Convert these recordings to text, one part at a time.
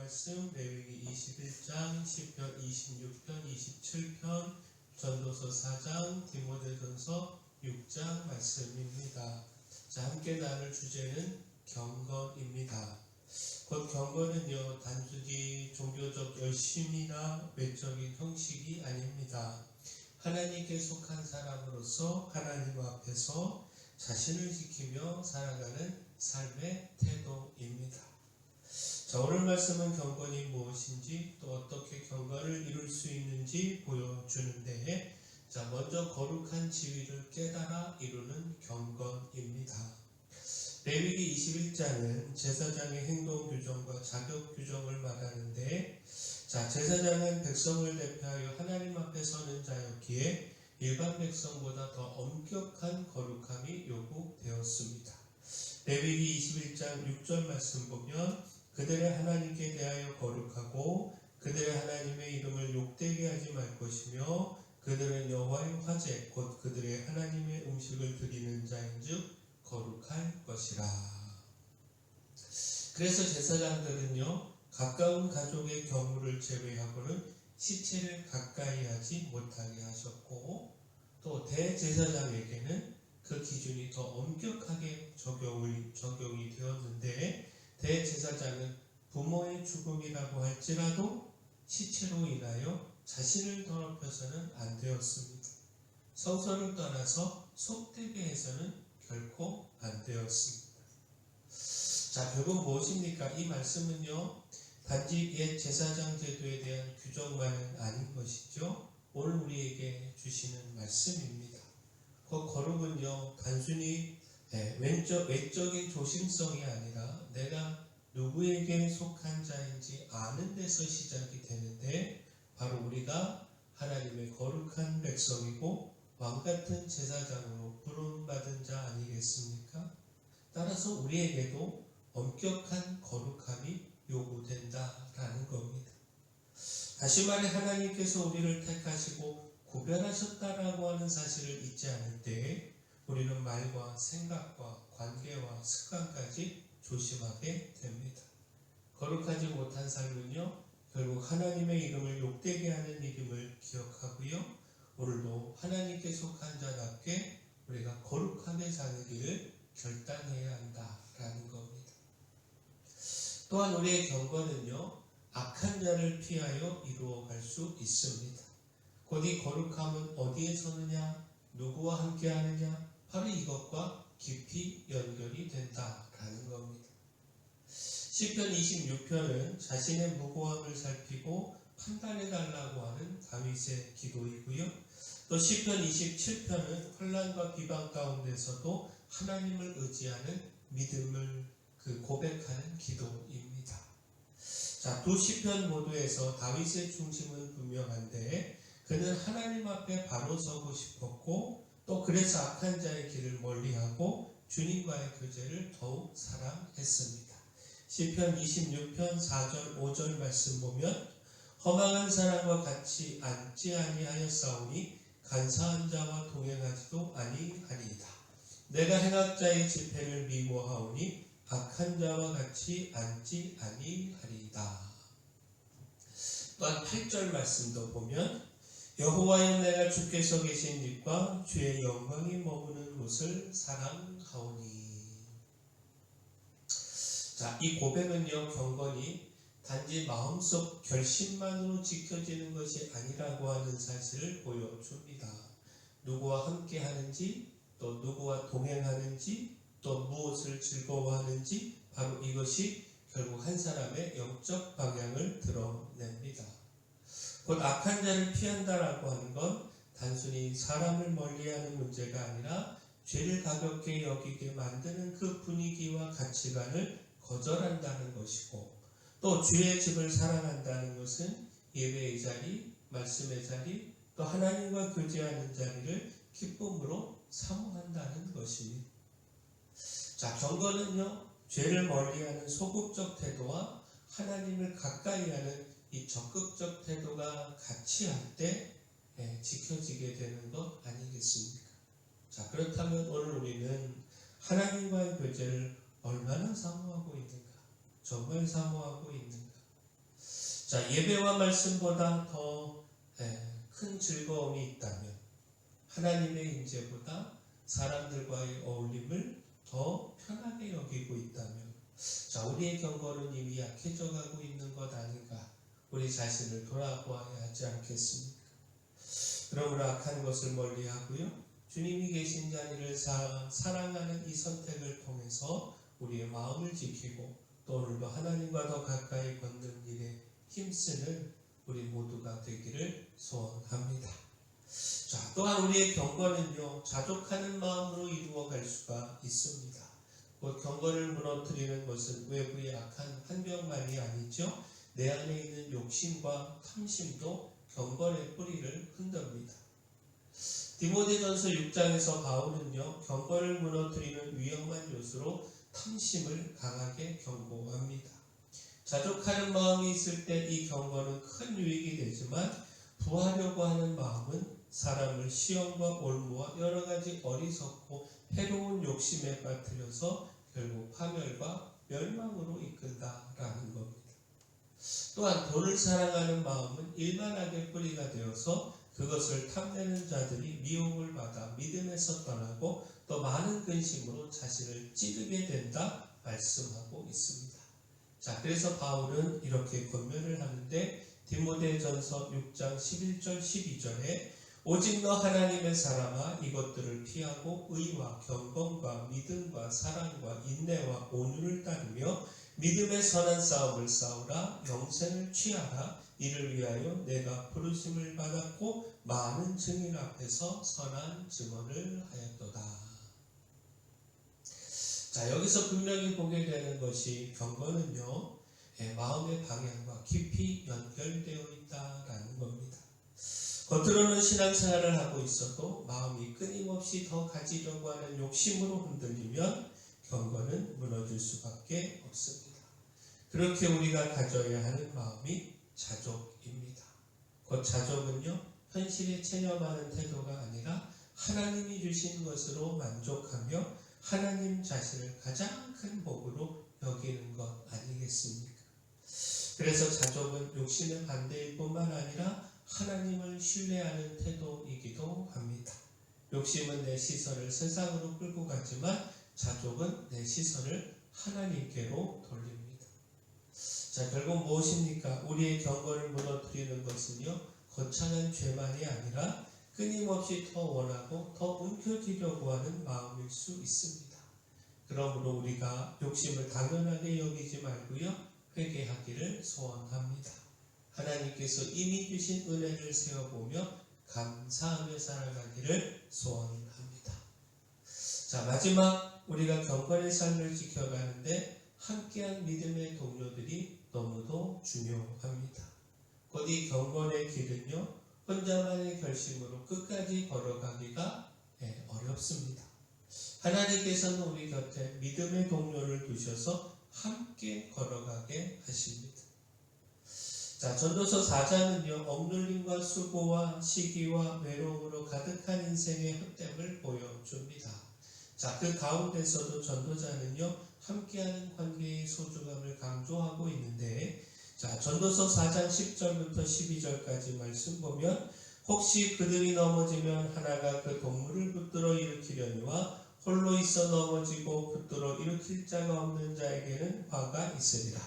말씀 레위기 21장, 시편 26편, 27편, 전도서 4장, 디모데전서 6장 말씀입니다. 자, 함께 나눌 주제는 경건입니다. 곧 경건은요, 단순히 종교적 열심이나 외적인 형식이 아닙니다. 하나님께 속한 사람으로서 하나님 앞에서 자신을 지키며 살아가는 삶의 태도입니다. 자, 오늘 말씀은 경건이 무엇인지 또 어떻게 경건을 이룰 수 있는지 보여주는데, 자, 먼저 거룩한 지위를 깨달아 이루는 경건입니다. 레위기 21장은 제사장의 행동 규정과 자격 규정을 말하는데, 자, 제사장은 백성을 대표하여 하나님 앞에 서는 자였기에 일반 백성보다 더 엄격한 거룩함이 요구되었습니다. 레위기 21장 6절 말씀 보면 그들의 하나님께 대하여 거룩하고 그들의 하나님의 이름을 욕되게 하지 말 것이며 그들은 여호와의 화제 곧 그들의 하나님의 음식을 드리는 자인즉 거룩할 것이라. 그래서 제사장들은요, 가까운 가족의 경우를 제외하고는 시체를 가까이 하지 못하게 하셨고, 또 대제사장에게는 그 기준이 더 엄격하게 적용이 되었는데, 대제사장은 부모의 죽음이라고 할지라도 시체로 인하여 자신을 더럽혀서는 안 되었습니다. 성소를 떠나서 속되게 해서는 결코 안 되었습니다. 자, 결국 무엇입니까? 이 말씀은요, 단지 옛 제사장 제도에 대한 규정만은 아닌 것이죠. 오늘 우리에게 주시는 말씀입니다. 그 거룩은요, 단순히 외적인 조심성이 아니라 내가 누구에게 속한 자인지 아는 데서 시작이 되는데, 바로 우리가 하나님의 거룩한 백성이고 왕같은 제사장으로 부름받은 자 아니겠습니까? 따라서 우리에게도 엄격한 거룩함이 요구된다라는 겁니다. 다시 말해 하나님께서 우리를 택하시고 구별하셨다라고 하는 사실을 잊지 않을 때 우리는 말과 생각과 관계와 습관까지 조심하게 됩니다. 거룩하지 못한 삶은요, 결국 하나님의 이름을 욕되게 하는 이름을 기억하고요, 오늘도 하나님께 속한 자답게 우리가 거룩하게 사는 길을 결단해야 한다라는 겁니다. 또한 우리의 경건은요, 악한 자를 피하여 이루어갈 수 있습니다. 곧 이 거룩함은 어디에 서느냐, 누구와 함께 하느냐, 바로 이것과 깊이 연결이 된다라는 겁니다. 시편 26편은 자신의 무고함을 살피고 판단해달라고 하는 다윗의 기도이고요. 또 시편 27편은 혼란과 비방 가운데서도 하나님을 의지하는 믿음을 고백하는 기도입니다. 자, 두 시편 모두에서 다윗의 중심은 분명한데 그는 하나님 앞에 바로 서고 싶었고, 또 그래서 악한 자의 길을 멀리하고 주님과의 교제를 더욱 사랑했습니다. 시편 26편 4절 5절 말씀 보면 허망한 사람과 같이 앉지 아니하였사오니 간사한 자와 동행하지도 아니하리이다. 내가 행악자의 집회를 미워하오니 악한 자와 같이 앉지 아니하리이다. 또한 8절 말씀도 보면 여호와여 내가 주께서 계신 집과 주의 영광이 머무는 곳을 사랑하오니. 자, 이 고백은요, 경건이 단지 마음속 결심만으로 지켜지는 것이 아니라고 하는 사실을 보여줍니다. 누구와 함께 하는지, 또 누구와 동행하는지, 또 무엇을 즐거워하는지, 바로 이것이 결국 한 사람의 영적 방향을 드러냅니다. 곧 악한 자를 피한다라고 하는 건 단순히 사람을 멀리하는 문제가 아니라 죄를 가볍게 여기게 만드는 그 분위기와 가치관을 거절한다는 것이고, 또 주의 집을 사랑한다는 것은 예배의 자리, 말씀의 자리, 또 하나님과 교제하는 자리를 기쁨으로 사모한다는 것입니다. 자, 경건은요, 죄를 멀리하는 소극적 태도와 하나님을 가까이 하는 이 적극적 태도가 같이 할 때 지켜지게 되는 것 아니겠습니까? 자, 그렇다면 오늘 우리는 하나님과의 교제를 얼마나 사모하고 있는가? 정말 사모하고 있는가? 자, 예배와 말씀보다 더 큰 즐거움이 있다면, 하나님의 임재보다 사람들과의 어울림을 더 편하게 여기고 있다면, 자, 우리의 경건은 이미 약해져 가고 있는 것 아닌가, 우리 자신을 돌아보아야 하지 않겠습니까? 그러므로 악한 것을 멀리하고요, 주님이 계신 자리를 사랑하는 이 선택을 통해서 우리의 마음을 지키고 또 오늘도 하나님과 더 가까이 걷는 일에 힘쓰는 우리 모두가 되기를 소원합니다. 자, 또한 우리의 경건은요, 자족하는 마음으로 이루어갈 수가 있습니다. 곧 경건을 무너뜨리는 것은 외부의 악한 환경만이 아니죠. 내 안에 있는 욕심과 탐심도 경건의 뿌리를 흔듭니다. 디모데전서 6장에서 바울은요, 경건을 무너뜨리는 위험한 요소로 탐심을 강하게 경고합니다. 자족하는 마음이 있을 때 이 경건은 큰 유익이 되지만, 부하려고 하는 마음은 사람을 시험과 올무와 여러 가지 어리석고 해로운 욕심에 빠뜨려서 결국 파멸과 멸망으로 이끈다라는 겁니다. 또한 돈을 사랑하는 마음은 일반 악의 뿌리가 되어서 그것을 탐내는 자들이 미혹을 받아 믿음에서 떠나고 또 많은 근심으로 자신을 찌르게 된다 말씀하고 있습니다. 자, 그래서 바울은 이렇게 권면을 하는데, 디모데전서 6장 11절 12절에 오직 너 하나님의 사람아 이것들을 피하고 의와 경건과 믿음과 사랑과 인내와 온유를 따르며 믿음의 선한 싸움을 싸우라. 영생을 취하라. 이를 위하여 내가 부르심을 받았고 많은 증인 앞에서 선한 증언을 하였도다. 자, 여기서 분명히 보게 되는 것이 경건은요, 마음의 방향과 깊이 연결되어 있다라는 겁니다. 겉으로는 신앙생활을 하고 있어도 마음이 끊임없이 더 가지려고 하는 욕심으로 흔들리면 경건은 무너질 수밖에 없습니다. 그렇게 우리가 가져야 하는 마음이 자족입니다. 곧 자족은요, 현실에 체념하는 태도가 아니라 하나님이 주신 것으로 만족하며 하나님 자신을 가장 큰 복으로 여기는 것 아니겠습니까? 그래서 자족은 욕심의 반대일 뿐만 아니라 하나님을 신뢰하는 태도이기도 합니다. 욕심은 내 시선을 세상으로 끌고 가지만 자족은 내 시선을 하나님께로 돌립니다. 자, 결국 무엇입니까? 우리의 경건을 무너뜨리는 것은요, 거창한 죄만이 아니라 끊임없이 더 원하고 더 움켜쥐려고 하는 마음일 수 있습니다. 그러므로 우리가 욕심을 당연하게 여기지 말고요, 회개하기를 소원합니다. 하나님께서 이미 주신 은혜를 세워보며 감사하며 살아가기를 소원합니다. 자, 마지막 우리가 경건의 삶을 지켜가는데 함께한 믿음의 동료들이 너무도 중요합니다. 곧 이 경건의 길은요, 혼자만의 결심으로 끝까지 걸어가기가 어렵습니다. 하나님께서는 우리 곁에 믿음의 동료를 두셔서 함께 걸어가게 하십니다. 자, 전도서 4장은요, 억눌림과 수고와 시기와 외로움으로 가득한 인생의 헛됨을 보여줍니다. 자, 그 가운데서도 전도자는요, 함께하는 관계의 소중함을 강조하고 있는데, 자, 전도서 4장 10절부터 12절까지 말씀 보면, 혹시 그들이 넘어지면 하나가 그 동물을 붙들어 일으키려니와 홀로 있어 넘어지고 붙들어 일으킬 자가 없는 자에게는 화가 있으리라.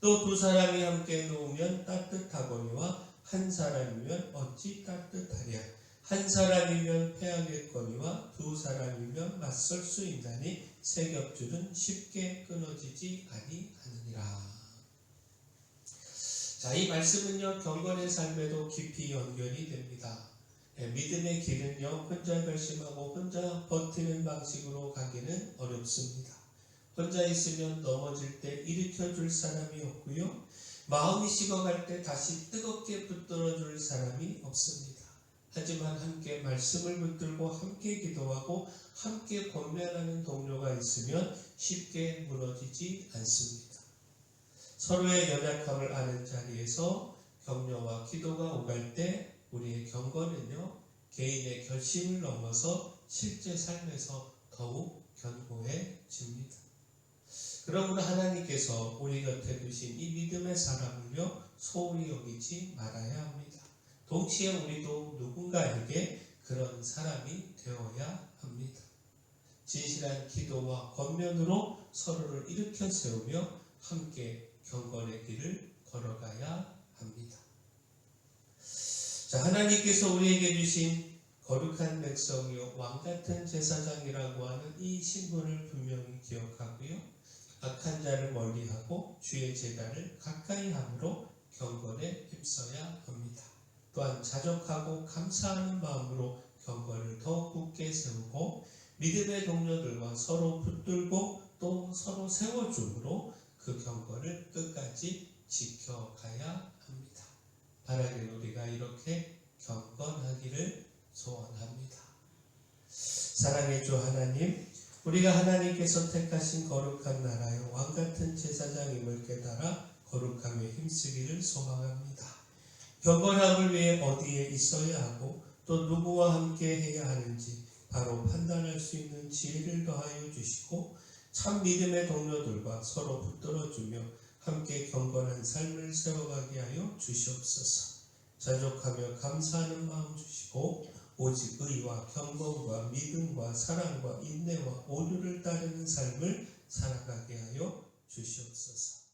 또 두 사람이 함께 누우면 따뜻하거니와 한 사람이면 어찌 따뜻하랴. 한 사람이면 패하겠거니와 두 사람이면 맞설 수 있나니 세 겹줄은 쉽게 끊어지지 아니하느니라. 자, 이 말씀은요, 경건의 삶에도 깊이 연결이 됩니다. 믿음의 길은요, 혼자 결심하고 혼자 버티는 방식으로 가기는 어렵습니다. 혼자 있으면 넘어질 때 일으켜줄 사람이 없고요, 마음이 식어갈 때 다시 뜨겁게 붙들어줄 사람이 없습니다. 하지만 함께 말씀을 붙들고 함께 기도하고 함께 권면하는 동료가 있으면 쉽게 무너지지 않습니다. 서로의 연약함을 아는 자리에서 격려와 기도가 오갈 때 우리의 경건은요, 개인의 결심을 넘어서 실제 삶에서 더욱 견고해집니다. 그러므로 하나님께서 우리 곁에 두신 이 믿음의 사람을요 소홀히 여기지 말아야 합니다. 동시에 우리도 누군가에게 그런 사람이 되어야 합니다. 진실한 기도와 권면으로 서로를 일으켜 세우며 함께 경건의 길을 걸어가야 합니다. 자, 하나님께서 우리에게 주신 거룩한 백성이요 왕같은 제사장이라고 하는 이 신분을 분명히 기억하고요. 악한 자를 멀리하고 주의 제단을 가까이 함으로 경건에 힘써야 합니다. 또한 자족하고 감사하는 마음으로 경건을 더욱 굳게 세우고 믿음의 동료들과 서로 붙들고 또 서로 세워줌으로 그 경건을 끝까지 지켜가야 합니다. 바라기를 우리가 이렇게 경건하기를 소원합니다. 사랑의 주 하나님, 우리가 하나님께서 택하신 거룩한 나라의 왕같은 제사장임을 깨달아 거룩함에 힘쓰기를 소망합니다. 경건함을 위해 어디에 있어야 하고 또 누구와 함께 해야 하는지 바로 판단할 수 있는 지혜를 더하여 주시고 참 믿음의 동료들과 서로 붙들어주며 함께 경건한 삶을 세워가게 하여 주시옵소서. 자족하며 감사하는 마음 주시고 오직 의와 경건과 믿음과 사랑과 인내와 온유를 따르는 삶을 살아가게 하여 주시옵소서.